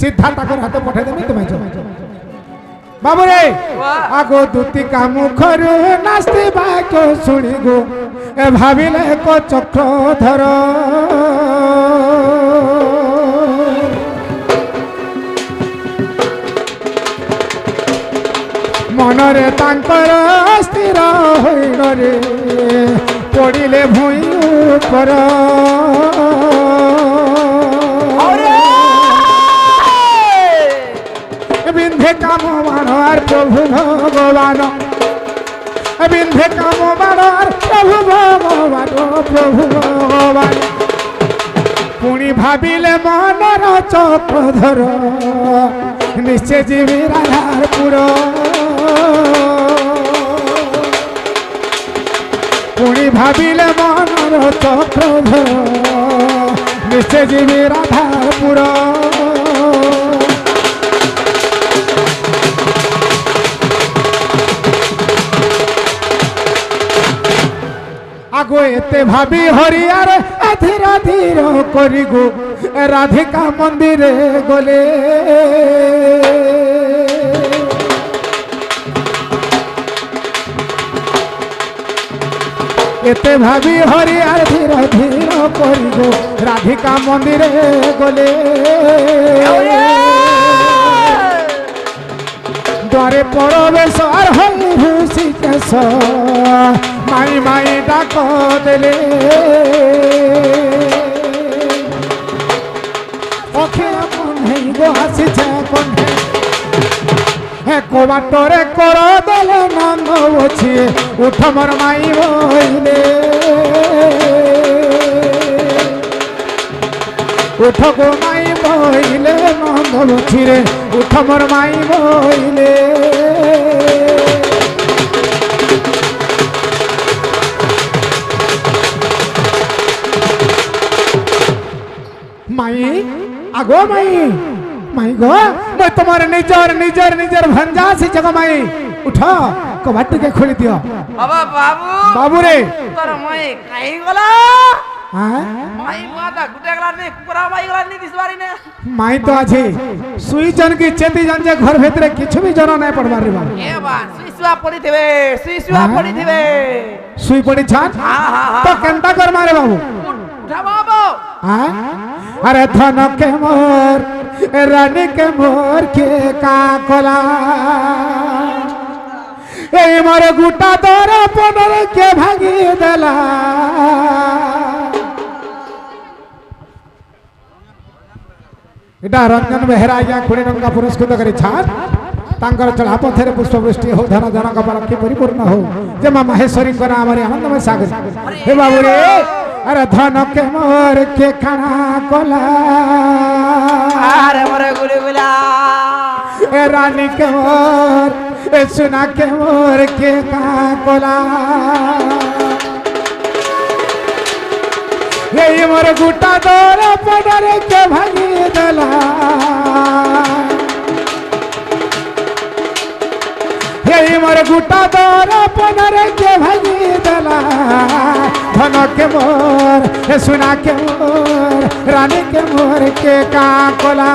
सीधा ताकर हाथ पठाई देबी तुम जाओ बाबू रे आगो दुती का मुखर नास्ती बाक्यो सुनी गो ए भाविले को चक्रधर मनरे तांकर स्थिर होइल रे पड़िले भुई ऊपर बिंधे काम मानवार प्रभु भगवान बिंधे काम मानवार प्रभु भगवान प्रभु भगवान पुणी भाविले मनर चक्रधर निश्चय जीवी राधारपुर पुणी भाविले मनर चक्रधर निश्चय जीवी राधारपुर आगो एते भाभी हरियार धीर धीर करी गो राधिका मंदिर गले एते भाभी हरियार धीर धीर करी गो राधिका मंदिर गले द्वारे प्रवेश और हरि ऋषिकेश माई माई डाक देले ओखे कन्हे गो हासी कन्हे हे कोबाटरे कर देले नंद बछी उठ मोर माई बोले उठ गो माई बोले नंद बछी रे उठ मोर माई बोले माई आगो माई माई गो मैं तुम्हारे निजर निजर निजर भंजा से जगह माई उठा कबाट के खोली दियो बाबा बाबू बाबू रे तोर माई काई गला हां माई माता गुटे गला ने कुरा माई गला नी दिसवारी ने माई तो आछे सुई जन की चेती जन जे घर भीतर किछु भी जन नै पड़बार रे बाबू ए बा सुईसुआ पड़ी थिबे सुईसुआ पड़ी थिबे सुई पड़ी छान हां हां तो केनता कर मारे बाबू उठा बाबू हां अरे धन के मोर रानी के मोर के का कोला ए मोर गुटा तोर पनर के भागी देला इटा रंजन बेहरा या खुणी रंगा पुरस्कृत करी छान तांकर चढ़ा पथरे पुष्पवृष्टि हो धन धन कपाल की परिपूर्ण हो जमा माहेश्वरी को नाम रे आनंदमय सागर हे बाबू रे अरे धन के मोर के खाना कोला अरे मोरे गुलगुला ए रानी के मोर ए सुना के मोर के का कोला ये मोर गुटा दौर पडर के भागी दला ये मोर गुटा दौर पडर के भागी दला धन के मोर ए सुना के मोर रानी के मोर के का कोला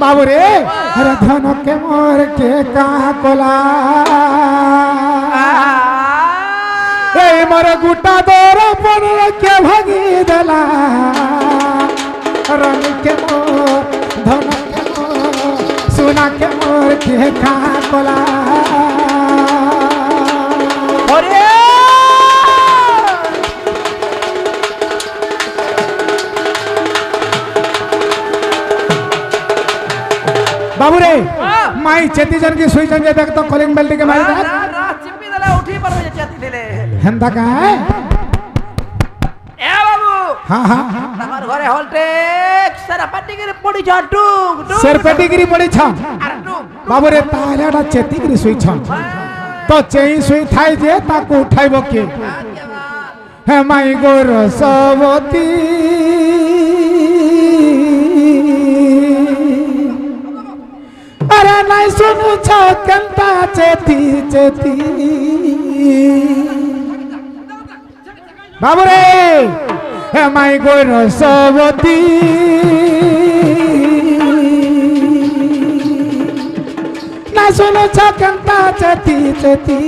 बाबू रे अरे धन के मोर के का कोला ए मोर गुटा दौर पर के भागी दला रंग के मोर धन के मोर सुना के मोर के का कोला अरे बाबू रे माई चेती जन की सुई जन तक तो कॉलिंग बेल के मारी चिप्पी दला उठी पर चेती दिले हेंदा का है ए बाबू हां हां तमार घरे हलटे सरपटी गिरी पड़ी छ टुक टुक सरपटी गिरी पड़ी छ अरे टुक बाबू रे तालेडा चेती गिरी सुई छ तो चेई सुई थाई जे ताको उठाइबो के হে মাই গোর সবতী আরে নাই শুনুছ কেনটা চেতি চেতি বাবুরে হে মাই গোর সবতী না শুনুছ কেনটা চেতি চেতি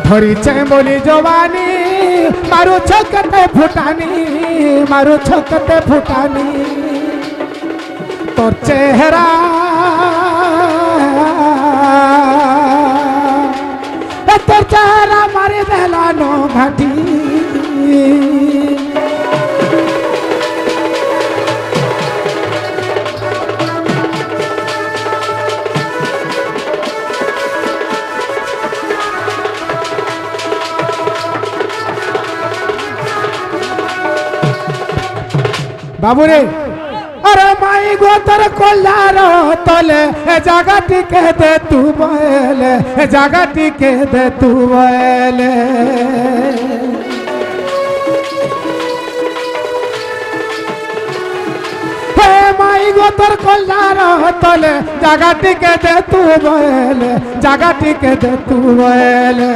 ধরিছে বলি জবানি মারুছ কেতে ফুটানি মারুছ কেতে ফুটানি তোর চেহারা তোর চেহারা মারি দেলানো ঘাটি বাবুরে আরে মাই গোতর কল্যাণ তলে জায়গাটি কে দে তু বলে জায়গাটি কে দে তু বলে হে মাই গোতর কল্যাণ তলে জায়গাটি কে দে তু বলে জায়গাটি কে দে তু বলে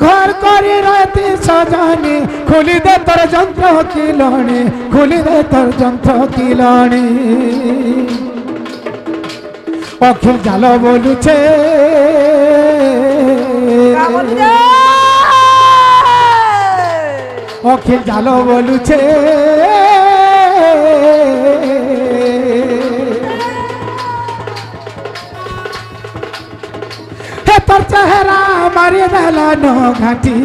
ঘর করি রাতি সজনি খুলি দে তোর যন্ত্র কিলনি খুলি দে তোর যন্ত্র কিলনি অখিল জাল বলুছে অখিল জাল বলুছে তোর চেহারা মারি দেলানো ঘাটি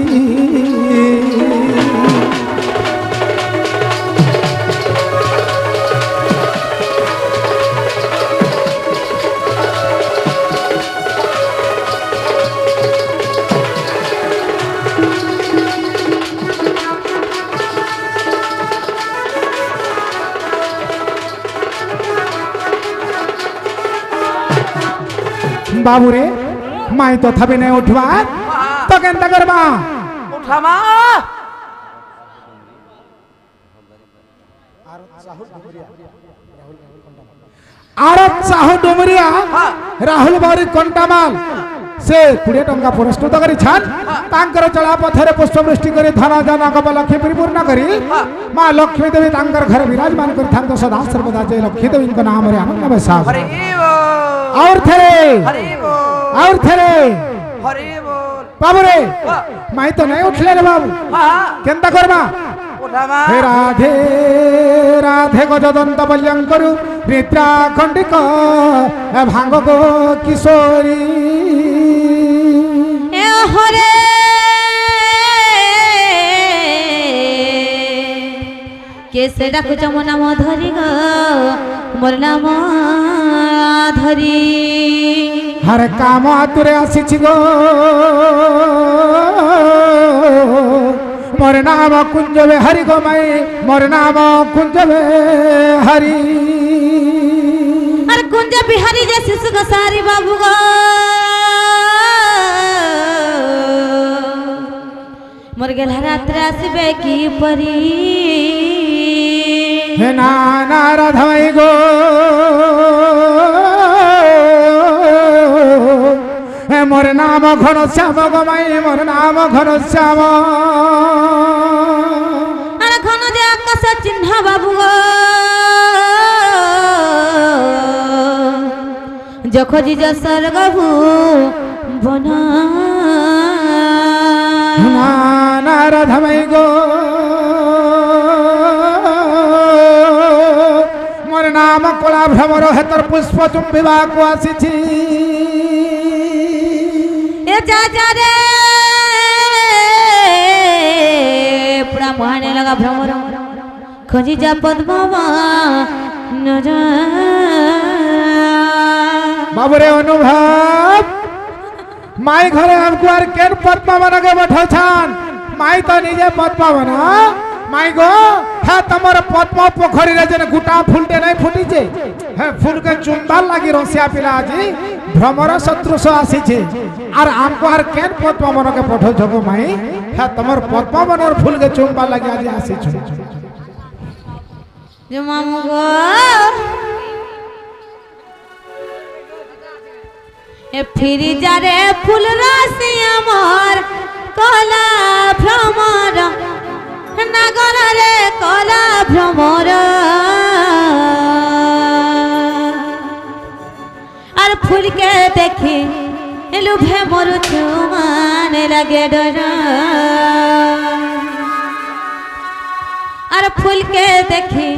বাবুরে মাই তথাপি নাই উঠবা তো কেনটা করবা উঠামা আর চাহু ডুমরিয়া রাহুল বাউরি কଣ୍ଟାମାଲ से 20 टंका पुरस्कृत करी छान तांकर चला पथरे पुष्पवृष्टि करी धन जन कप लक्ष्मी परिपूर्ण करी मां लक्ष्मी देवी तांकर घर विराजमान करी थांतो सदा सर्वदा जय लक्ष्मी देवी को नाम रे आनंद में साथ हरि बोल और थे हरि बोल और थे हरि बोल बाबू रे माई तो नहीं उठले रे बाबू हां केनता करबा उठामा हे राधे राधे गजदंत बल्यंकरु निद्रा खंडिक भांग गो किशोरी हरे केसे डाकुच मो नाम धरी ग मोर नाम धरी हर काम आतुरे आसीछि गो मोर नाम कुंजवे हरि गो माई मोर नाम कुंजवे हरि अरे कुंज बिहारी जे शिशु को सारी बाबू गो मोर गेल रात्र आसबे की परी हे नाना राधाई गो हे मोर नाम घन श्याम गो माई मोर नाम घन श्याम अरे घन जे आकाश चिन्ह बाबू गो जखोजी ज स्वर्ग भू बना नाना राधाई गो मोर नाम कला भ्रमर हेतर पुष्प चुंबिबा को आसीछि ए जा जा रे पूरा महाने लगा भ्रमर खोजी जा पद्मवा न जा बाबूरे अनुभव माई घरे हमको आर केन पद्मा बना के बैठल छान माई तो निजे पद्मा बना মাই গো হ্যাঁ তোমার পদ্ম পোখরী রে যেন গোটা ফুলটে নাই ফুটিছে হ্যাঁ ফুলকে চুম্বার লাগি রসিয়া পিলা আজি ভ্রমর শত্রুষ আসিছে আর আমকো আর কেন পদ্ম মনকে পঠাউছ গো মাই হ্যাঁ তোমার পদ্ম মনের ফুলকে চুম্বার লাগি আজি আসিছ যে মামু গো এ ফিরি যারে ফুল রাশি আমার কলা ভ্রমর নাগরে কলা ভ্রমর আর ফুলকে দেখি লুভে মরু চুমান লাগে ডর আর ফুলকে দেখি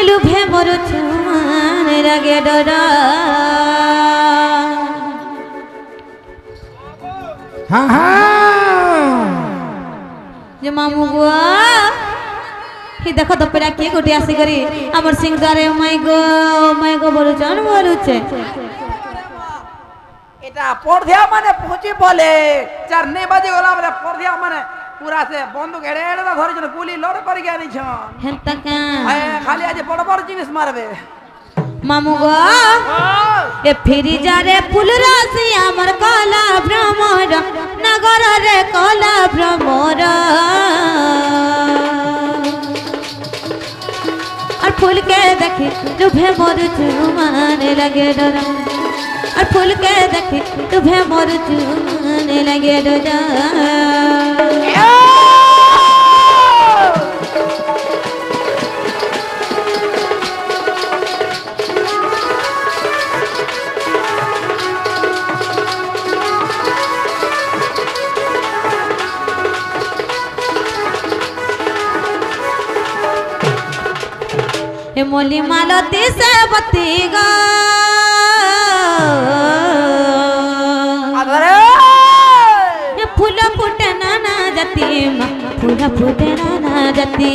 লুভে মরু চুমান লাগে ডর হ্যাঁ হ্যাঁ যে মামু গো হি দেখো তো পেরা কে গোটি আসি করি আমার সিং দ্বারে মাই গো বলুছন বলুছে এটা পড়ধিয়া মানে পৌঁছি বলে 4 নে বাজে গলা আমরা পড়ধিয়া মানে পুরা সে বন্দুক এড়ে এড়ে ধরেছেন গুলি লোড করে গিয়ে আনিছন হেনতা কা খালি আজ বড় বড় জিনিস মারবে মামু গো এ ফিরি যারে ফুল রাশি আমার কলা ভ্রমর নগর রে কলা ভ্রমর আর ফুলকে দেখি লুভে মরু চুমান লাগে ডর আর ফুলকে দেখি লুভে মরু চুমান লাগে ডর मोली मालती से बती गो फूल फूटे नाना जाती फूल फूटे नाना जाती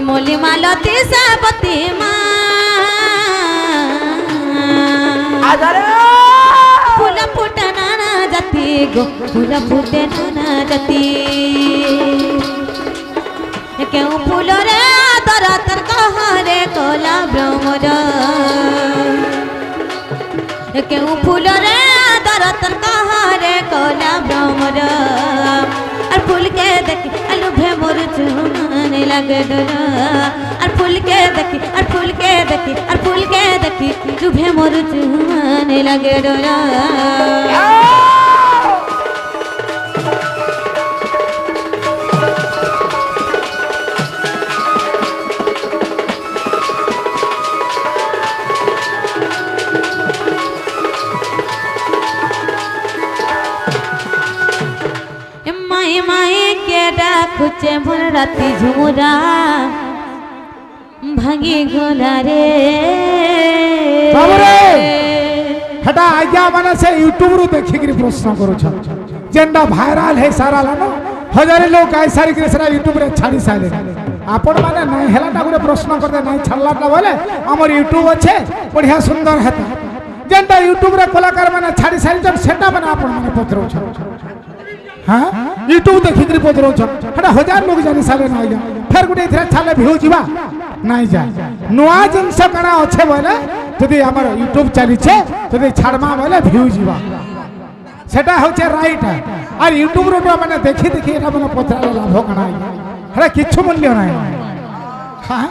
मोली मालती से बती फूल फूटे नाना जाती गो फूल फूटे नाना जाती क्यों फूल रे आदर तर कहरे कोला भ्रमर क्यों फूल रे आदर तर कहरे कोला भ्रमर और फूल के देखी लुभे मोर चुमान लगे डर और फूल के देखी और फूल के देखी और फूल के देखी लुभे मोर चुमान लगे डर খুঁজে ভোর রাতি ঝুমুরা ভাঙি গোলা রে বাবরে হেটা আজ্ঞা মানে সে ইউটিউব রু দেখিকি প্রশ্ন করুছ যেটা ভাইরাল হে সারা লানো হাজারে লোক আই সারি করে সেটা ইউটিউব রে ছাড়ি সাইলে আপন মানে নাই হেলাটা গুরে প্রশ্ন করতে নাই ছাড়লাটা বলে আমার ইউটিউব আছে বঢ়িয়া সুন্দর হেতা যেটা ইউটিউব রে কলাকার মানে ছাড়ি সাইলছন সেটা মানে আপন মানে পত্রছ हाँ यूट्यूब देखिक पचरौछ हेटा 1000 लोग जानी सारे ना आइया फिर गोटे इथरा छाले भ्यू जीवा नहीं जाए नुआ जिनस कणा अच्छे बोले जदि आमर यूट्यूब चली जदि छाड़मा बोले भ्यू जीवा सेटा होचे राइट है और यूट्यूब रो माने देखि देखि एटा माने पचरा लाभ कणा हेटा किछु मूल्य नाही हां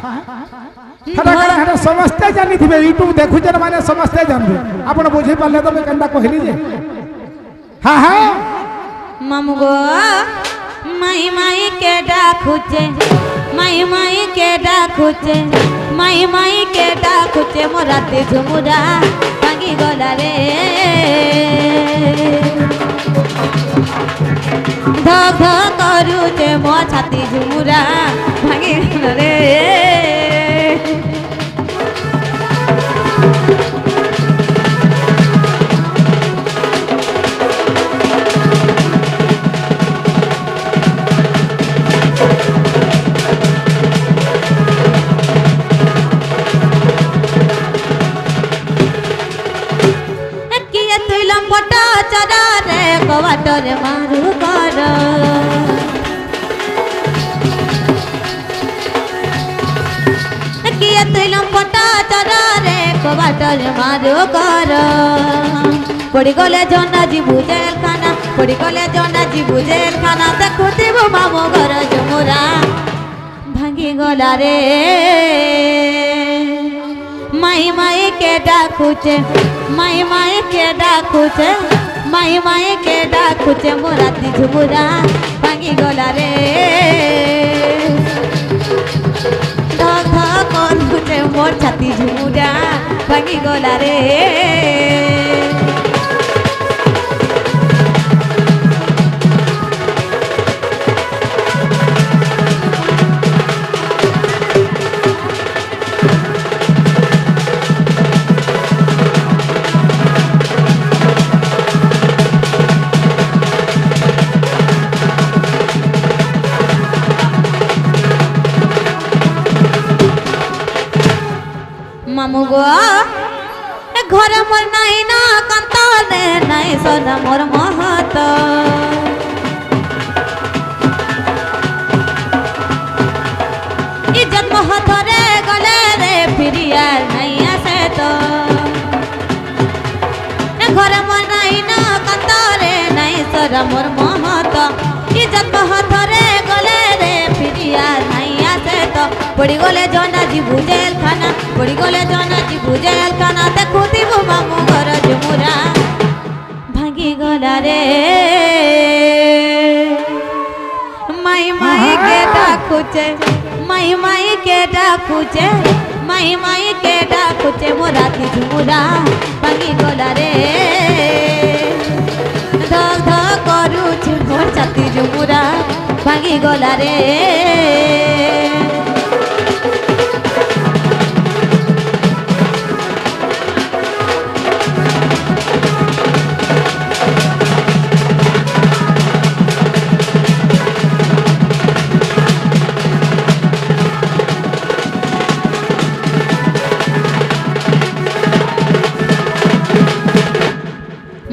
हेटा कणा हेटा समस्ते जानी थिबे यूट्यूब देखु जन माने समस्ते जानबे आपण बुझी पाले तो मैं कंदा कहली जे हां हां मामू गो माई के डाकुचे माई के डाकुचे माई के डाकुचे मोराते झुमुरा भांगी गला रे धक धक करुचे मो छाती झुमुरा भांगी गला रे କିଏ ତୁଇ ଲମ୍ପଟା ଚରରେ କବାଟରେ ମାରୁ କର ପଡ଼ିଗଲେ ଜନା ଯିବୁ ଜେଲଖାନା ପଡ଼ିଗଲେ ଜନା ଯିବୁ ଜେଲଖାନା ଦେଖୁଥିବୁ ମାମୁ ଘର ଝୁମୁରା ଭାଙ୍ଗିଗଲା ରେ ମାଇ ମାଇ କେ ଡାକୁଛେ ମାଇ ମାଇ କେ ଡାକୁଛେ ମାଇ ମାଇ କେ ଡାକୁଛେ ମୋ ରାତି ଝୁମୁରା ଭାଙ୍ଗିଗଲା ରେ ଧକ ଧକ କରୁଛେ ମୋର ଛାତି ଝୁମୁରା ଭାଙ୍ଗିଗଲା ରେ মামু গো ঘরে মোর নাই না কান্তলে নাই সোনা মোর মহত ইজ্জত মহতরে গলে রে ফিরিয়া নাই আসে তো ঘরে মোর নাই না কান্তলে নাই সোনা মোর মহত ইজ্জত মহতরে গলে রে ফিরিয়া নাই আসে তো পড়ি গলে জনা ଯିବୁ ଜେଲଖାନା ପଡ଼ିଗଲେ ଜନା ଯିବୁ ଜେଲଖାନା ଦେଖୁଥିବୁ ମାମୁ ଘର ଝୁମୁରା ଭାଙ୍ଗିଗଲା ରେ ମାଇ ମାଇ କେ ଡାକୁଛେ ମାଇ ମାଇ କେ ଡାକୁଛେ ମାଇ ମାଇ କେ ଡାକୁଛେ ମୋ ରାତି ଝୁମୁରା ଭାଙ୍ଗିଗଲା ରେ ଧକ ଧକ କରୁଛେ ମୋର ଛାତି ଝୁମୁରା ଭାଙ୍ଗିଗଲା ରେ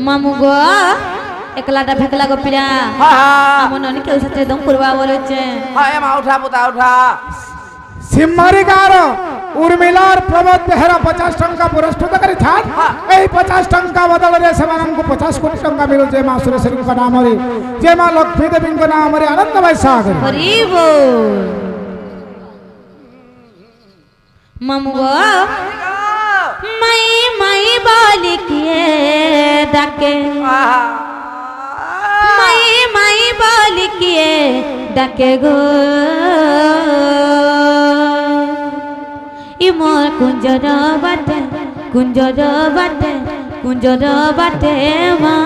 মামু গো একলাটা ফেকলা গো পিরা আমন ননি কেউ সাথে দম করবা বলেছে হ্যাঁ এমা উঠা পুতা উঠা সিম্মারি গাঁর উর্মিলার প্রবোধ বেহেরা 50 টঙ্কা পুরস্কৃত করে ছাড় এই 50 টঙ্কা বদଳରେ ସେମାନଙ୍କୁ 50 কোটি টঙ্কা ମିଳୁଛି ମା ସୁରେଶ୍ୱରୀଙ୍କ ନାମରେ ଯେ ମା ଲକ୍ଷ୍ମୀ ଦେବୀଙ୍କ ନାମରେ ଆନନ୍ଦମୟ ସାଗର হরি বল মামু গো মাই মাই বলি কিয়ে ডাকে মাই মাই বলি কিয়ে ডাকে গো ই মোর কুঞ্জর বাটে কুঞ্জর বাটে কুঞ্জর বাটে মা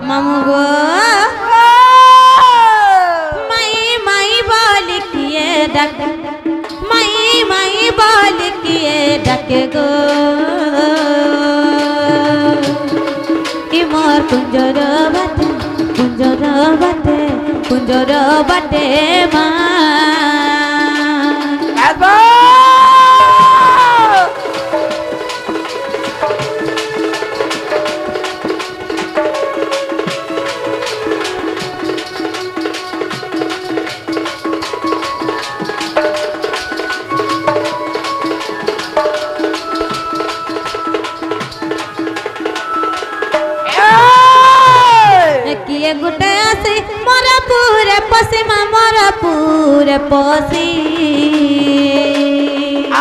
মামু গো মাই মাই বলি কিয়ে ডাকে মাই মাই বলি কিয়ে ডাকে গো ই মোর কুঞ্জর বাটে কুঞ্জর বাটে কুঞ্জর বাটে মা কিয়ে গুটে আসি মোরা পুরে পশি মা মোরা পুরে পশি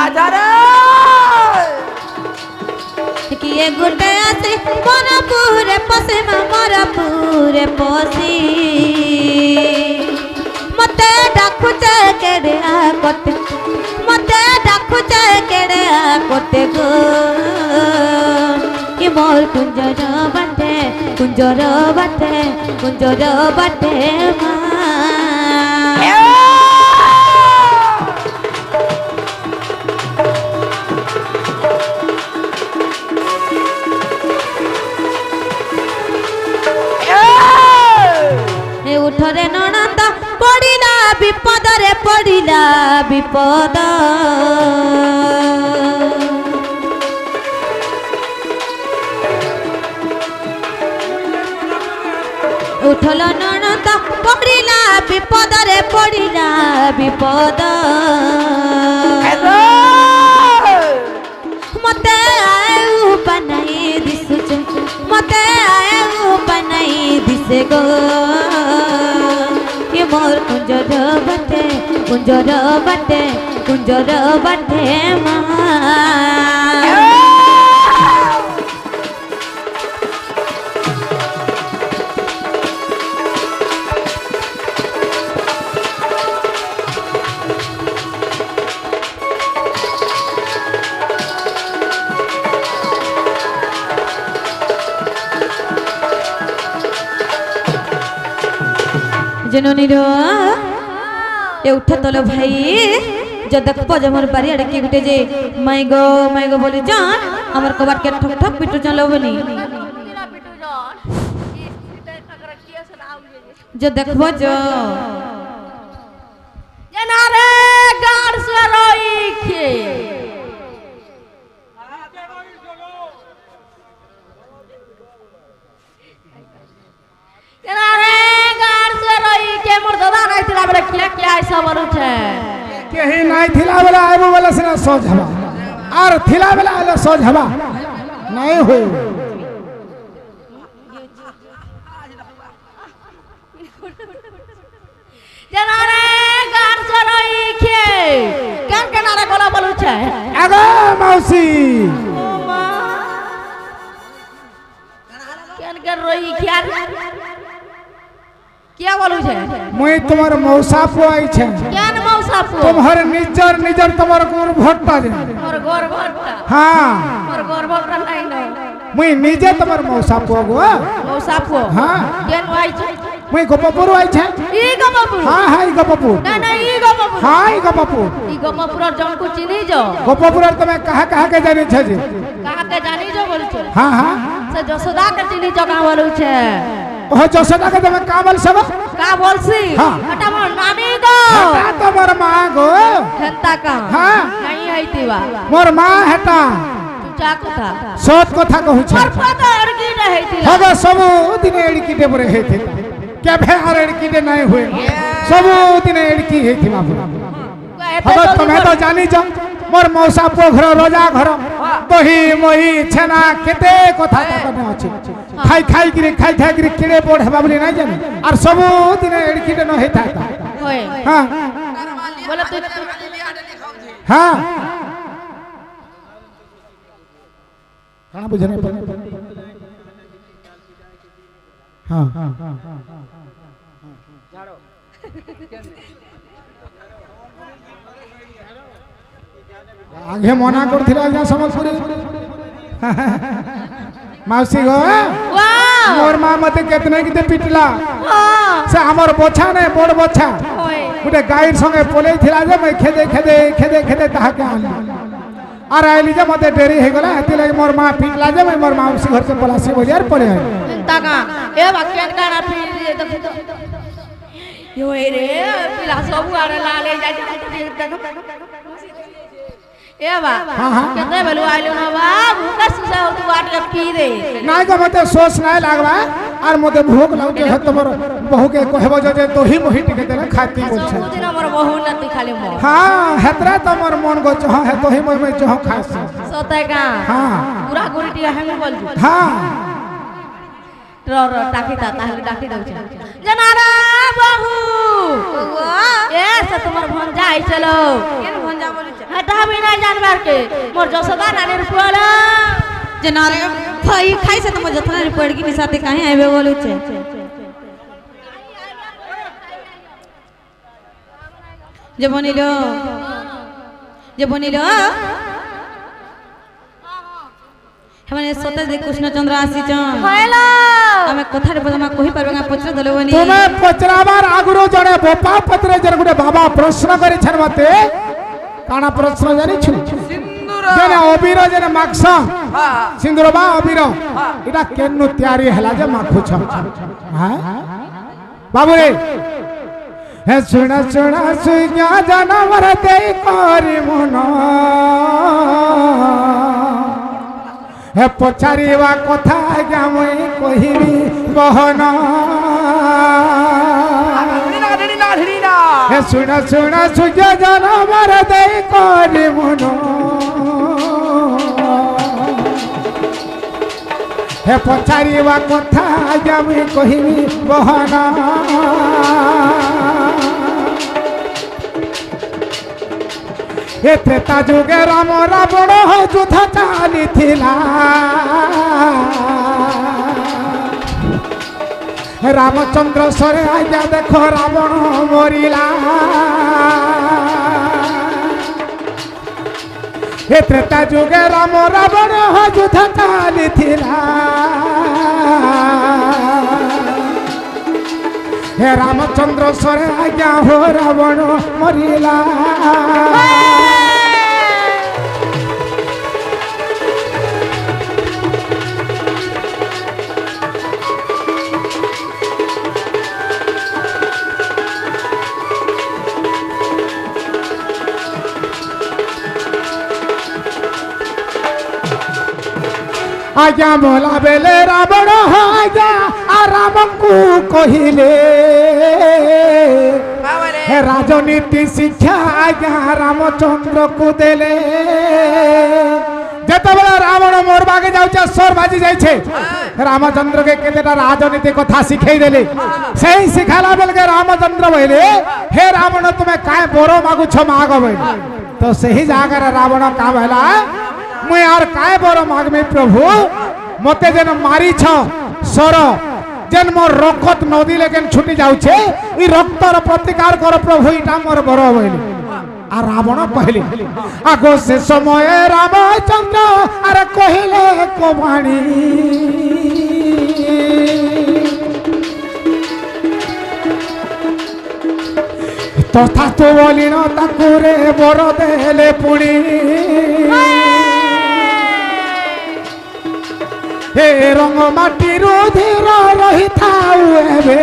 আজারে কিয়ে গুটে আসি মোরা পুরে পশি মা মোরা পুরে পশি মতে ডাকুছে কেড়ে কোটে মতে ডাকুছে কেড়ে কোটে গো কি মোর কুঞ্জর বাটে কুঞ্জর বাটে কুঞ্জর বাটে মা উঠরে ননন্দ পড়িলা বিপদরে পড়িলা বিপদ উঠল ননন্দ পড়িলা বিপদরে পড়িলা বিপদ মতে আয়ু বানাই দিছুছ মতে আয়ু বানাই দিছে গো ये मोर कुंजर बटे माँ जननी रो ए उठा तलो भाई जो देखबो जे मोर बारी अड़े के गुटे जे माई गो बोली जान हमर कबाट के ठक ठक पिटू जान लबनी जो देखबो जो जना रे गाड़ से रोई के जना रे गाड़ से रोई के मोर दादा नहीं थिला बरे क्या ऐसा बनु छे केही नहीं थिला बेला आबो वाला से ना सोच हवा और थिला बेला आले सोच हवा नहीं हो जना रे गाड़ से रोई के केन केनारे कोला बनु छे आगे मौसी ओ मां केन के रोई क्या बोलू छे मुई तुम्हार मौसा पुआई छे केन मौसा पु तुम्हारे निजर तुम्हार गोर भट्टा जे मोर गोर भट्टा हां मोर गोर भट्टा नहीं न मुई निजे तुम्हार मौसा पुआगो मौसा पु हां केन आई छे मुई गोपपुर आई छे ई गोपपुर हां हां ई गोपपुर ना ई गोपपुर हां ई गोपपुर जन को चिनी जो गोपपुर तुम्हें कहा के जानी छे जी कहा के जानी जो बोलू छे हां हां से जसोदा के चिनी जो का बोलू छे ओ जसोदा के तुम्हें का बोल सब का बोलसी हां हटा मोर नानी गो हटा तुम्हार मां गो हंता का हां नहीं आईतीवा मोर मां हटा जा कथा सत कथा कहू छे पर पता अड़की नहीं थी हगे सब दिन एड़की दे बरे हेथे केभे आर एड़की दे नहीं हुए सब दिन एड़की हेथि बाबू हगे तुम्हें तो जानी छ मोर मौसा पो घर रोजा घर दही मही छेना केते कथा कने अछि खाई गिरी किड़े बोड हेबा बोली नहीं जानी और सब दिन एड़की दे न हेता होय हां बोले तू हां काना बुझने पर हां आगे मना करथिला आज्ञा समझपुरी माउसी गो वाह मोर मां मते केतने किते पिटला हां से हमर बोछा ने बोड़ बोछा होय गुटे गाइर संगे पोले थिला जे मैं खेदे ताहा के आनी और आइली जे मते देरी हे गला एति लागि मोर मां पिटला जे मैं मोर माउसी घर से पलासी बजार पड़े आई ताका ए वाक्यन काना फिर देखो तो यो रे पिला सब आरे लाले जाय ए बा केते बेलु आइलो ना बा भूख सुसा तू आट के पी दे नाइ को मते सोच नाइ लागबा और मते भूख लागे ह तमर बहु के कहबो जे तो ही मोहि टिके देना खाती बोल छ सब दिन हमर बहु नती खाली मो हां हेतरा तमर मन गो छ है तो ही मोहि में छ खास सते का हां पूरा गुरटी हम बोल जु हां रो टाकी डाकी दउ छ जनारा बहु ए से तुम्हार भंजा आई चलो केन भंजा बोली छ हटा भी नहीं जानबार के मोर जसोदा नानी रुपला जनारे भाई खाई से तुम जतना पड़गी नि साथे काहे आबे बोलू छे जे बनिलो हमने सते दे कृष्णचंद्र आसी छन हेलो हमें कथा रे बदमा कहि परबा पत्र दलवनी तुमे पचराबार आगुरो जड़े बोपा पत्रे जर गुटे बाबा प्रश्न करि छन मते काना प्रश्न जानि छु सिंदूर जेने अबीर जेने माक्स हां सिंदूर बा अबीर इटा केनु तयारी हला जे माखु छ हां बाबू रे हे सुना सुइया जानवर दे करि मन हे पचारिवा कथा आज्ञा मुई कहिबी बहन ढिना হে শুণ শুণ সূর্য জনমর দেই করি মন হে পচারিবা কথা আজ আমি কহিবি বহনা হে ত্রেতা যুগে রাম রাবণ যুদ্ধ চালিথিলা রামচন্দ্র সরে আজ্ঞা দেখো রাবণ মরিলা হে ত্রেতা যুগে রাম রাবণ যুদ্ধ চালিথিলা হে রামচন্দ্র সরে আজ্ঞা হো রাবণ মরিলা आज्ञा मोला बेले रावण आज्ञा आ राम को कहिले हे राजनीति शिक्षा आज्ञा रामचंद्र को देले যেতবেলে রাবণ মরবাকে যাচ্ছে সর বাজি যাইছে রামচন্দ্র কে কেতেটা রাজনীতি কথা শিখাই দেলে সেই শিখালা বেলকে রামচন্দ্র বলে হে রাবণ তুমি কায় বড় মাগুছ মাগ বলে তো সেই জায়গায় রাবণ কা বলা মুই আর কায় বড় মাগমি প্রভু মতে যেন মারিছ সর যেন মোর রক্ত নদী লেকেন ছুটি যাচ্ছে এই রক্তর প্রতিকার কর প্রভু এটা মোর বড় বইলি আর রাবণ কহিলি আগো সে সময়ে রামচন্দ্র আর কহিলে কোবাণী তথা তো বলিন তাকু রে বড় দেলে পুণী হে রঙ মাটির ধীর রহিথাউ এবে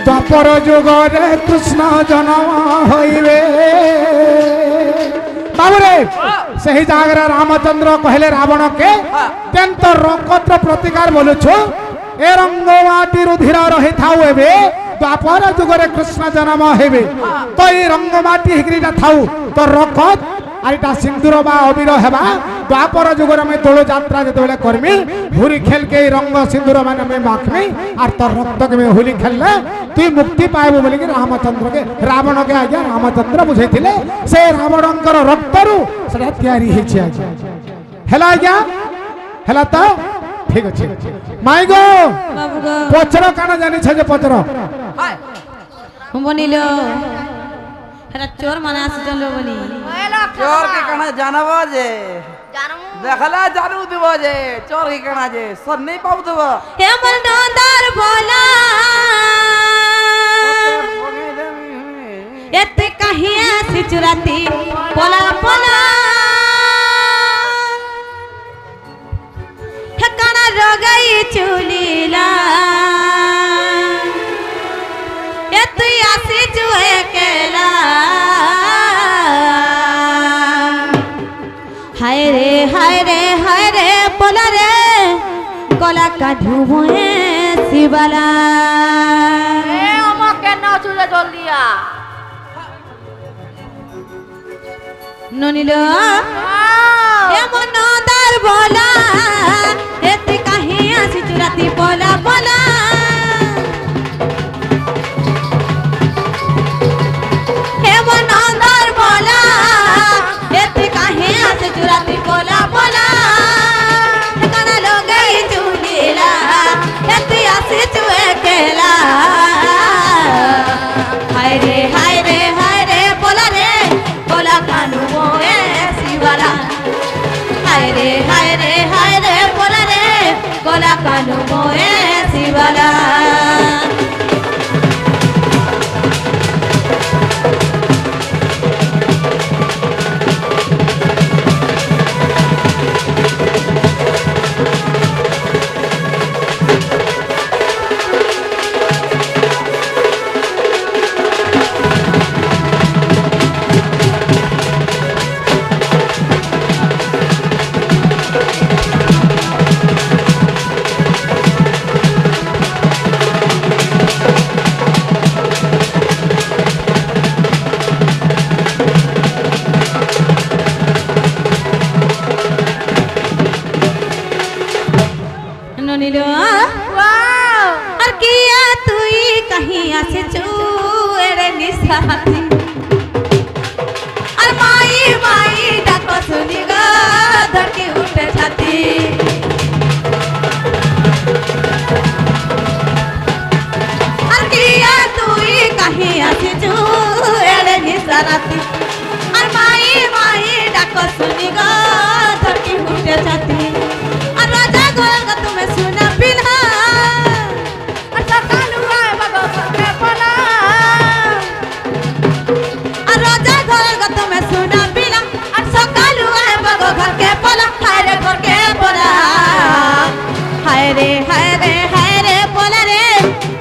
দ্বাপর যুগরে কৃষ্ণ জন্ম হইবে বাবুরে সেই জায়গায় রামচন্দ্র কহিলে রাবণকে তেন তো রক্তর প্রতিকার বলুছু এ রঙ্গ মাটির ধীর রহিথাউ এবে দ্বাপর যুগরে কৃষ্ণ জন্ম হইবে তো এই রঙ্গ মাটি হিগরিটা থাউ তো রক্ত আর এটা সিন্দুর বা অবির হেবা দ্বাপর যুগরে আমি দোল যাত্রা যেতবেলে করমি হুরি খেলকে এই রঙ্গ সিন্দুর মানে আমি মাখমি আর তোর রক্তকে আমি হোলি খেললে তুই মুক্তি পাইবু বলি রামচন্দ্রকে রাবণকে আজ্ঞা রামচন্দ্র বুঝাইଥିଲେ সে রাবণଙ୍କର রক্তରୁ সেটা তৈরি হয়েছে আজ্ঞা হেলা আজ্ঞা হেলা তো ঠিক আছে মাই গো বাবু গো পচর কানা জানিছ যে পচর বনিল হেরা চোর মানে আসিছিল বনি চোর কে কানা জানাব যে দেখলা জানু দিব যে চোর কে কানা যে সর নেই পাবো দেব হে মন নদার बोला এতে কাহিয়া সিচুরাতি পোলা পোলা হে কানা রগাই চুলিলা এ তুই আসি চু একলা হায় রে পোলা রে গলা কাঢু ভয়ে শিবালা এ আমাকে না চুলে জলদিয়া ননিল এমন নদার বলা এতে কাহি আসি চুরাতি বলা বলা এমন নদার বলা এতে কাহি আসি চুরাতি বলা বলা কানা লগাই চুলিলা এতে আসি চুয়ে কেলা হায় রে বলা রে বলা কানু মোয়ে শিবালা হায় রে বলা রে বলা কানু মোয়ে ଆସିଛୁ ଏଡ଼େ ନିଶାତି আর মাই মাই ডাক শুনি গো ধরকি উঠে ছাতি আর কিয়া তুই কাহি আসিছু এড়ে নিশারাতি আর মাই মাই ডাক শুনি গো ধরকি উঠে ছাতি আর রাজা গোল তুমি শুনা পিলা আর সকালু আয় বাবা কে পলা আর রাজা গোল তুমি শুনা পিলা আর সকালু আয় বাবা ঘর কে পলা হায় রে ঘর কে পলা হায় রে পলা রে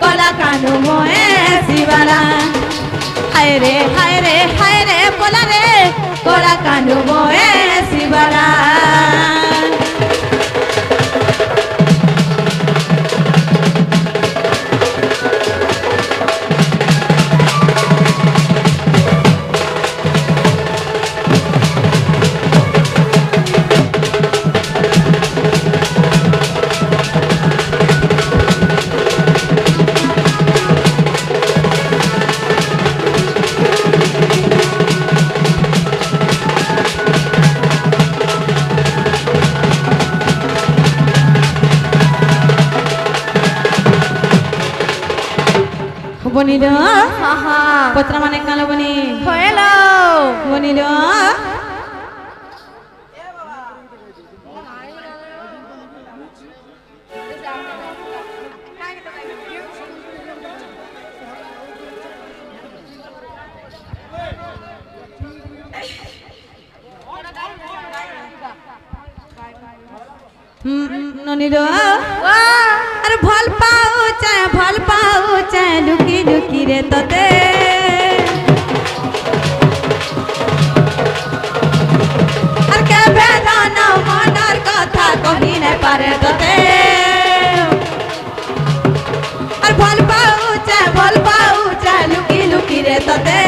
কলা কানু মোয়ে শিবালা হায় রে পলা রে কলা কানু মোয়ে শিবালা বনিল হাহা পত্র মানে কালো বনি হয়েলো বনিল ননিল আরে ভাল পাউছে লুকি লুকি রে তোতে আর কে বেদনা মনের কথা কহি নাই পারে তোতে আর ভাল পাউছে লুকি লুকি রে তোতে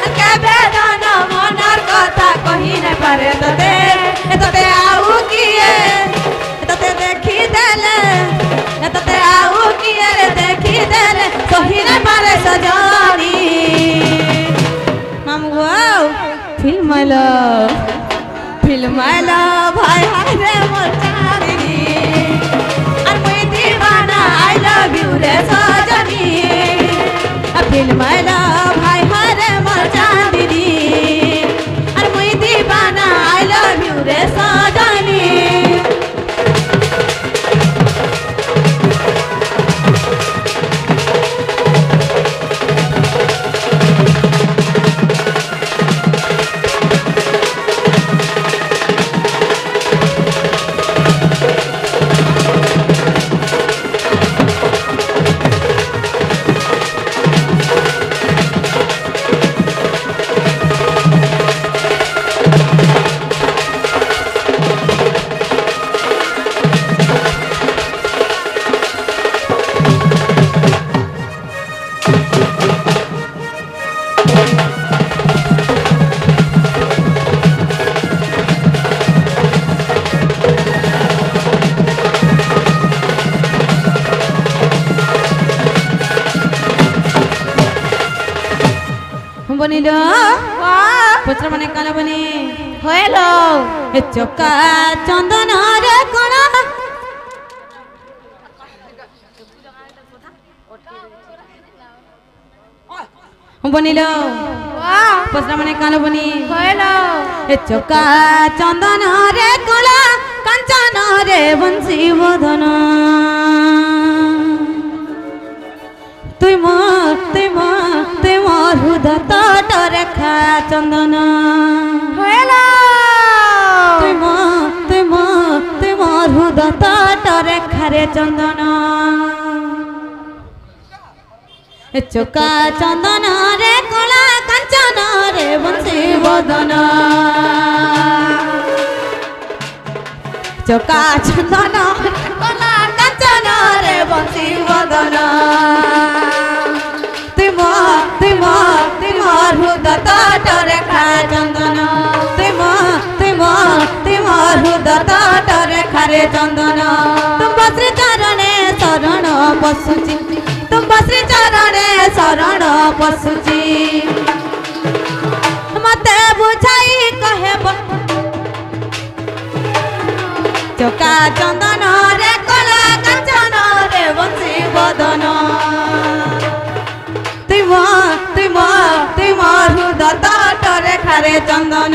আর কে বেদনা মনের কথা কহি নাই পারে তোতে তোতে আউ কিয়ে তোতে দেখি দেলে তোতে আউ কিয়ে রে দেখি দেলে কহি নাই পারে সজনি মামু গো ফিল্মাইলো ভাই রে মোর চাঁদনি আর মুই দিবানা আই লাভ ইউ রে সজনি ফিল্মাইলো ভাই রে মোর চাঁদনি আর মুই দিবানা আই লাভ ইউ রে সজনি বনিল পত্র মানে কালো বনি হয়েলো এ চকা চন্দন রে কোন বনিল পত্র মানে কালো বনি হয়েলো এ চকা চন্দন রে কলা কাঞ্চন রে বংশী বদন তুই মোর হৃদয় তট রেখা চন্দন হয়েলো তুই মোর হৃদয় তট রেখা রে চন্দন চোকা চন্দন রে কলা কাঞ্চন রে বংশী বদন চোকা চন্দন কলা কাঞ্চন রে বংশী বদন তুই মোর হৃদয় তট রেখা চন্দন তুই মোর হৃদয় তট রেখা রে চন্দন তুম শ্রী চরণে শরণ পশুচি তুম श्री चरणे शरण पशुची मते बुझाई कहे चका चंदन रे कला कंचन रे बंसी बदन तुम हृदय तटरे खारे चंदन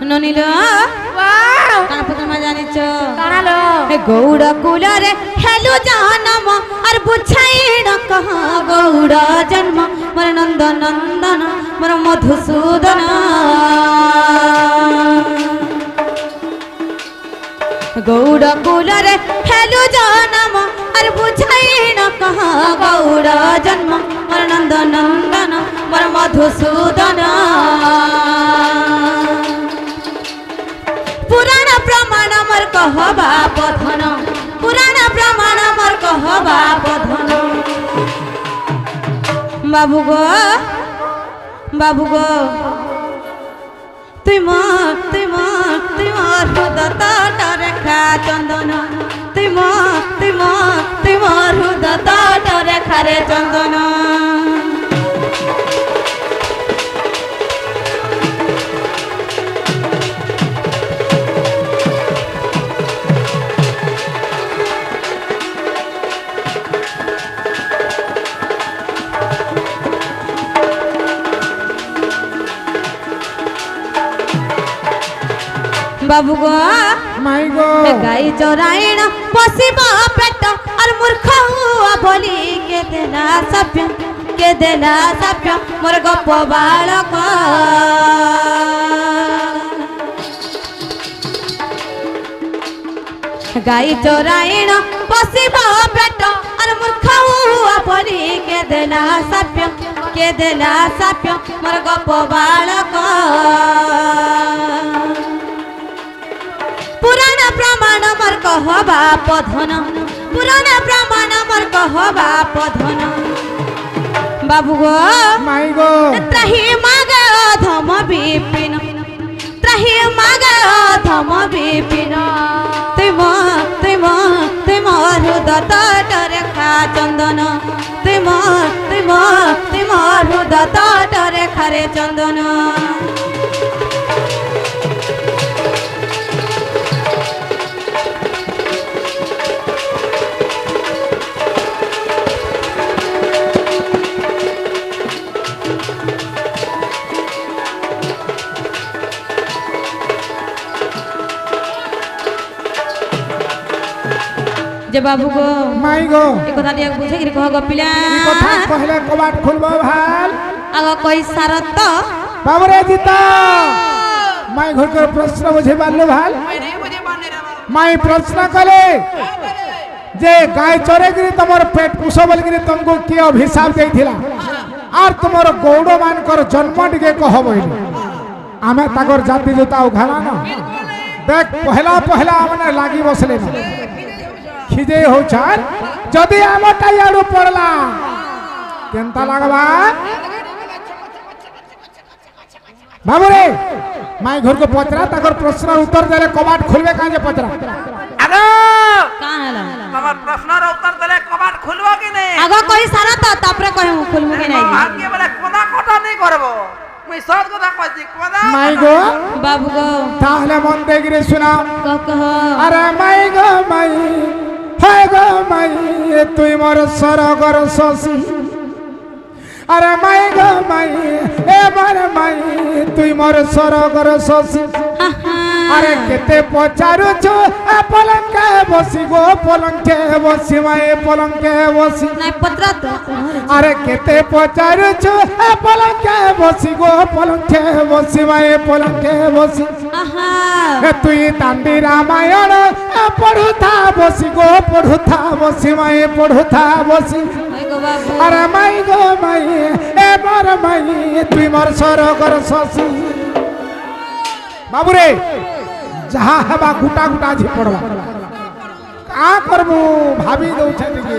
ননিল কানা পুতুমা জানিছ কানালো গৌড় কুলরে হেলু জন্ম আর বুঝাই কহ গৌড় জন্ম মোর নন্দ নন্দন মোর মধুসূদন গৌড় কুলরে হেলু জন্ম আর বুঝাই কহ গৌড় জন্ম মোর নন্দ নন্দন মোর মধুসূদন पुराण प्रमाण मोर कहबा पधन पुराण प्रमाण मोर कहबा पधन बाबू गो तुम हृदय तटरे खा चंदन तुम हृदय तटरे खारे चंदन बाबू गो माई गो गाई चराइण पशिब पेट और मूर्ख हुआ बोली के देला सभ्य मोर गप बालक गाई चराइण पशिब पेट और मूर्ख हुआ बोली के देला सभ्य मोर गप बालक पुराण प्रमाण मोर कहबा पधन पुराण प्रमाण मोर कहबा पधन बाबू गो माई गो त्राही मागे अधम विपिन तुम हृदय तटरे खा चंदन तुम हृदय तटरे खारे चंदन जे बाबू गो माई गो ए कथा दिया बुझे कि कह गपिला ई कथा कहले कबाट खुलबो भाल आग कोई शरत बाबू रे जीता माई घर के प्रश्न बुझे बाल्लो भाल माई प्रश्न कले जे गाय चरे गिरी तमर पेट पुसो बोल गिरी तुमको के अभिशाप देथिला और तुमर गौड़ मान कर जन्म टिके कहबो आमे तागर जाति जोता उघाला न देख पहला हमने लागी बसले न खिजे हो छान जदी आमटा याडू पड़ला केनता लागबा बाबू रे माई घर को पचरा ताकर प्रश्न उत्तर देले कबाट खुलबे काजे पचरा आगो का हला तमर प्रश्नर उत्तर देले कबाट खुलबो कि नै आग कोई शरत तापरे कहू खुलमु कि नै भाग्य बोले कोदा कोटा नै करबो मैं सत কথা কইছি কোদা माई गो बाबू गो ताहले मन देगिरे सुना कह अरे माई गो माई हाय गो माई तुई मोर सरगर शशि अरे माई गो माई ए बार माई तुई मोर सरगर शशि अरे केते पचारु छु ए पलंके बसी गो पलंके बसी माई पलंके बसी নাই पत्रा तो अरे केते पचारु छु ए पलंके बसी गो पलंके बसी माई पलंके बसी आहा ए तुई तांडी रामायण पढ़ुथा बसी गो पढ़ुथा बसी माई पढ़ुथा बसी ओइ গো বাবু আরে মাই গো মাই এবার মাই তুই মোর সরগর শশী বাবুরে যাহা হেবা গুটা গুটা ঝি পড়বা কা করবু ভাবি দউছে টিকে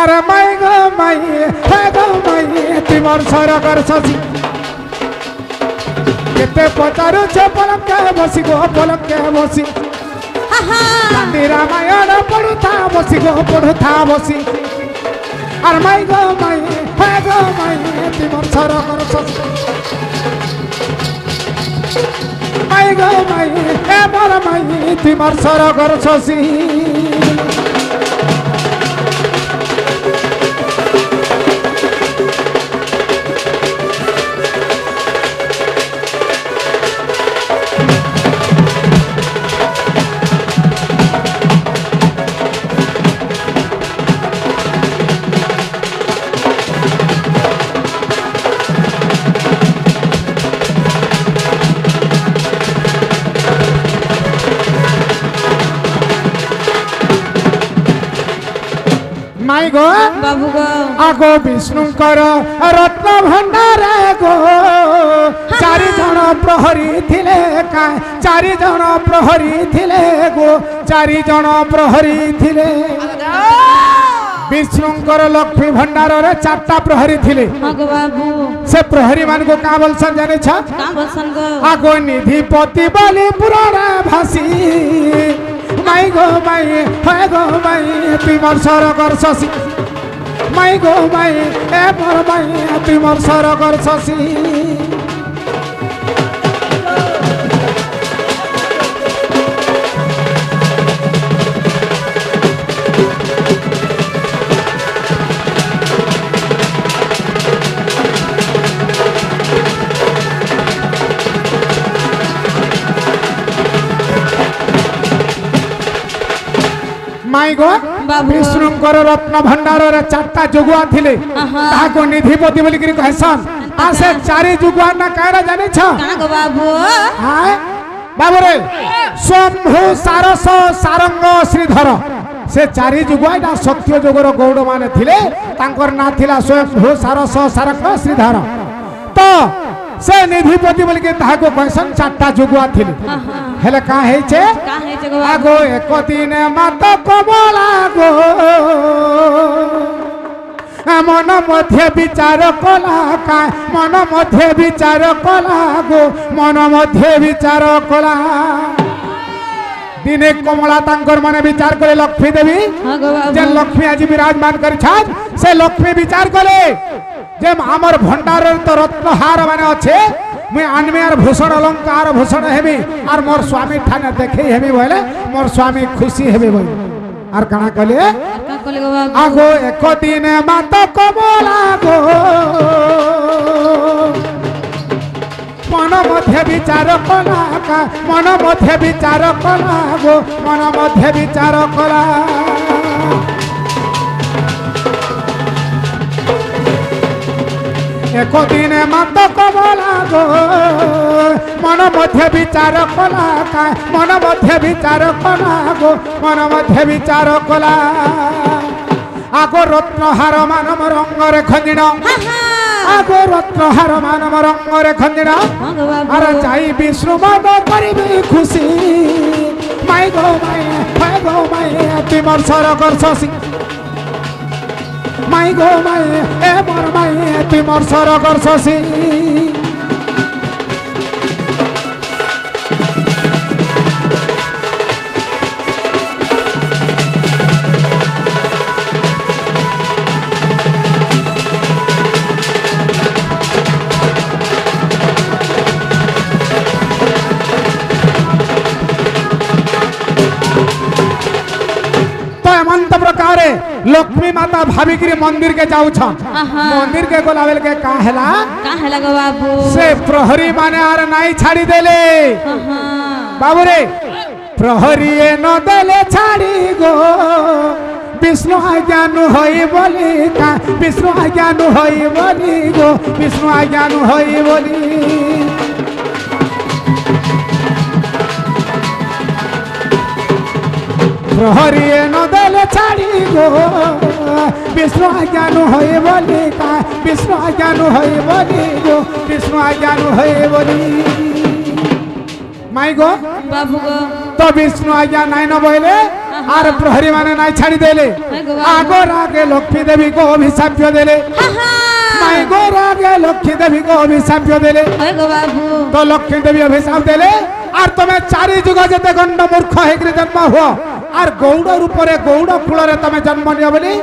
আরে মাই গো মাই হে গো মাই তুই মোর সরগর শশী কেতে পচারুছে পলকে বসি গো পলকে বসি আহা কান্দি রামায়ণ পড়ুথা বসি গো পড়ুথা বসি আর মাই গো মাই হে গো মাই তুই মোর সরগর শশী মাই গো মাই এবার মাই তুই মোর সরগর শশী মাই গো বাবু গো আগো বিষ্ণুঙ্কর রত্ন ভণ্ডারে গো চারি জন প্রহরী থিলে চারি জন প্রহরী থিলে গো চারি জন প্রহরী থিলে বিষ্ণুঙ্কর লক্ষ্মী ভণ্ডারে চারটা প্রহরী থিলে হ্যাঁ গো বাবু সে প্রহরী মানকু কা বলছন জানিছ কা বলছন গো আগো নিধিপতি বলি পুরাণে ভাসি মাই গো মাই হয় গো মাই তুই মোর সরগর শশী মাই গো মাই এ মোর মাই তুই মোর সরগর শশী মাই গো বাবু। বিষ্ণুঙ্কর রত্ন ভণ্ডারের চারটা যুগুয়া থিলে আহা। তাহাকে নিধিপতি বলি করি কহসন আর সে চারি যুগুয়া না কারা জানিছ কা গো বাবু হ্যাঁ বাবুরে শম্ভু সারস সারঙ্গ শ্রীধর সে চারি যুগুয়াটা সত্য যুগর গৌড় মানে থিলে তাঙ্কর না থিলা শম্ভু সারস সারঙ্গ শ্রীধর তো সে নিধিপতি বলি কি তাহাকে কহসন চারটা যুগুয়া থিলে আহা হেলে কা হইছে কা হইছে গো বাবু আগো একদিনে মাত কমলা গো মন মধ্যে বিচার কলা মন মধ্যে বিচার কলা গো মন মধ্যে বিচার কলা দিনে কমলা তাঙ্কর মানে বিচার করে লক্ষ্মী দেবী হ্যাঁ গো বাবু যে লক্ষ্মী আজি বিরাজমান করেছেন সে লক্ষ্মী বিচার করে যে আমার ভণ্ডারের তো রত্নহার মানে আছে মুই আনমি আর ভূষণ অলঙ্কার ভূষণ হেবি আর মোর স্বামী ঠানে দেখে হেবি বলে মোর স্বামী খুশি হেবি বলে আর কানা কলে কা কলে গো বাবু আগো একদিনে মাত কমলা গো মন মধ্যে বিচার কলা মন মধ্যে বিচার কলা গো মন মধ্যে বিচার কলা একদিনে মাত কমলা গো মন মধ্যে বিচার কলা মন মধ্যে বিচার কলা গো মন মধ্যে বিচার কলা আগো রত্নহার মানব রঙ্গরে খঞ্জিণ আগো রত্নহার মানব রঙ্গরে খঞ্জিণ হ্যাঁ গো বাবু আর যাই বিষ্ণু মদ করিবি খুশি মাই গো মাই হয় গো মাই তুই মোর সরগর শশী মাই গো মাই এ মোর মাই তুই মোর সরগর শশী एमंत प्रकार लक्ष्मी माता भाविकी मंदिर के जाऊ आहा। मंदिर के गोलावेल के का हैला का हैला गो बाबू से प्रहरी माने आर नाई छाड़ी देले आहा बाबू रे प्रहरी न देले छाड़ी गो विष्णु आज्ञानु होई बोली का विष्णु आज्ञानु होई बोली गो विष्णु आज्ञानु होई बोली प्रहरी न देले ছাড়ি গো বিষ্ণু আজ্ঞানু হয়ে বলি বিষ্ণু আজ্ঞানু হয়ে বলি গো বিষ্ণু আজ্ঞানু হয়ে বলি মাই গো বাবু গো তো বিষ্ণু আজ্ঞা নাই ন বইলে আর প্রহরী মানে নাই ছাড়ি দেলে আগর আগে লক্ষ্মী দেবী গো অভিশাপ দেলে মাই গো আগে লক্ষ্মী দেবী গো অভিশাপ দেলে হয় গো বাবু তো লক্ষ্মী দেবী অভিশাপ দেলে আর তুমি চারি যুগ যেতে গণ্ড মূর্খ হয়ে জন্ম হুও আর গৌড় উপরে গৌড় কূଳରେ তুমি জন্ম নিও বলি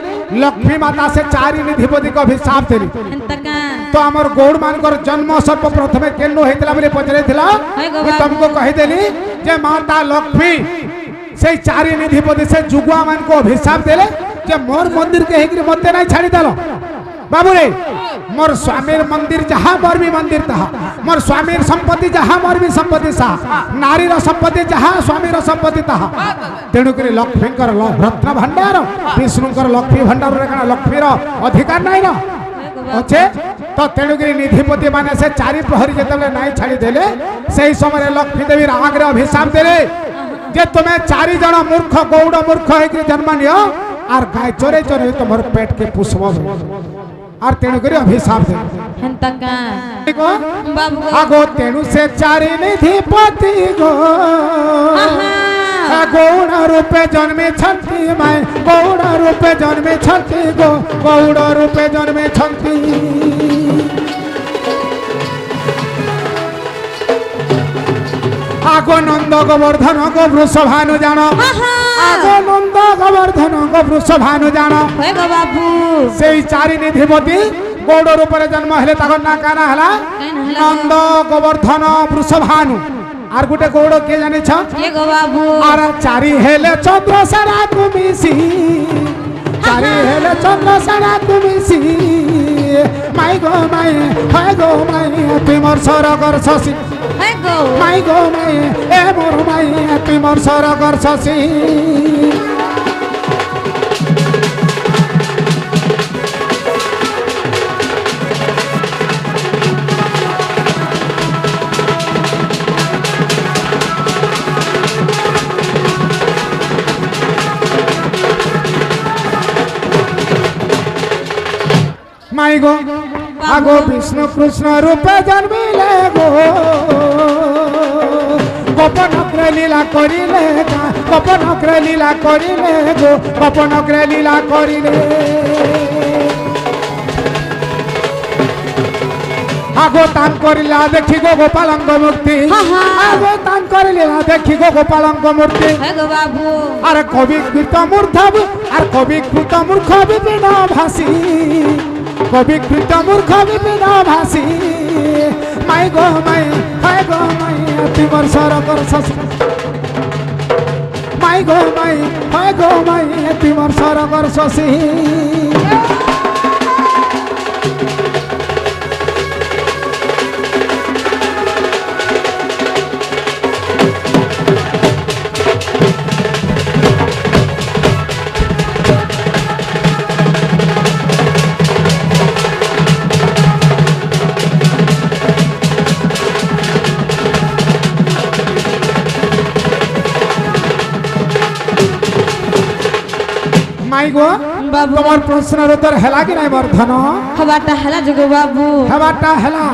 লক্ষ্মী মাতা সে চারি নিধিপতি অভিশাপ দেলি এন্তকা তো আমার গৌড় মানকর জন্ম সর্বপ্রথমে কেন হয়েছিল বলে পচারিছিল তোমাকে কহিদেলি যে মাতা লক্ষ্মী সেই চারি নিধিপতি সে যুগুয়া মানক অভিশাপ দেলে যে মোর মন্দির কে হেকি মতে নাই ছাড়ি দেল বাবু রে মোর স্বামীর মন্দির যাহা মোর বি মন্দির তাহা মোর স্বামীর সম্পত্তি যাহা মোর বি সম্পত্তি সাহা নারীর সম্পত্তি যাহা স্বামীর সম্পত্তি তাহা তেণুকরি লক্ষ্মীঙ্কর রত্ন ভଣ୍ଡାର ବିଷ୍ଣୁଙ୍କର ଲକ୍ଷ୍ମୀ ଭଣ୍ଡାରରେ କାଣା ଲକ୍ଷ୍ମୀର ଅଧିକାର ନାହିଁ ନା ଅଛି ତ ତେଣୁକରି ନିଧିପତି ମାନେ ସେ ଚାରି ପ୍ରହରୀ ଯେତେବେଳେ ନାଇଁ ଛାଡ଼ି ଦେଲେ ସେହି ସମୟରେ ଲକ୍ଷ୍ମୀ ଦେବୀ ରାଗରେ ଅଭିଶାପ ଦେଲେ ଯେ ତୁମେ ଚାରି ଜଣ ମୂର୍ଖ ଗୌଡ଼ ମୂର୍ଖ ହେଇକି ଜନ୍ମ ନିଅ আর গায়ে চরে চরে তোমার পেটকে পুষব আর তেণুকরি অভিশাপ দেবে এন্তকা বাবু গো আগো তেণু সে চারি নিধিপতি গো গৌড় রূপে জন্মেছন্তি মায় গৌড় রূপে জন্মেছন্তি গো গৌড় রূপে জন্মেছন্তি আগো নন্দ গোবর্ধন গো বৃষভানু জানো আগো নন্দ গোবর্ধন গো বৃষভানু জানো হয় গো বাবু সেই চারি নিধিপতি গৌড় রূপে জন্ম হলে তখন না কানা হলা নন্দ গোবর্ধন বৃষভানু আর গোটে গৌড় কে জানিছ কে গো বাবু আর চারি হেলে চন্দ্রসেনা কুমিশি চারি হেলে চন্দ্রসেনা কুমিশি মাই গো মাই হয় গো মাই তুই মোর সরগর শশী হয় গো মাই গো মাই এ মোর মাই তুই মোর সরগর শশী মাই গো আগো বিষ্ণু কৃষ্ণ রূপে জন্মিলে গো গোপন লীলা করিলে গোপন লীলা করিলে গো গোপন লীলা করিলে আগো তাঙ্কর লীলা দেখি গো গোপালঙ্গ মূর্তি আগো তাঙ্কর লীলা দেখি গো গোপালঙ্গ মূর্তি হয় গো বাবু আর কবি কৃত মূর্ধ আর কবি কৃত মূর্খ বিপিন ভাসি কবি কৃত মূর্খ বিপিন ভাসি মাই গো মাই হায় গো মাই তুই মোর সরগর শশী মাই গো মাই হায় গো মাই তুই মোর সরগর শশী মাই গো বাবু তোমার প্রশ্নের উত্তর হেলা কি নাই বর্ধন হবাটা হেলা যোগ বাবু হেবাটা হেলা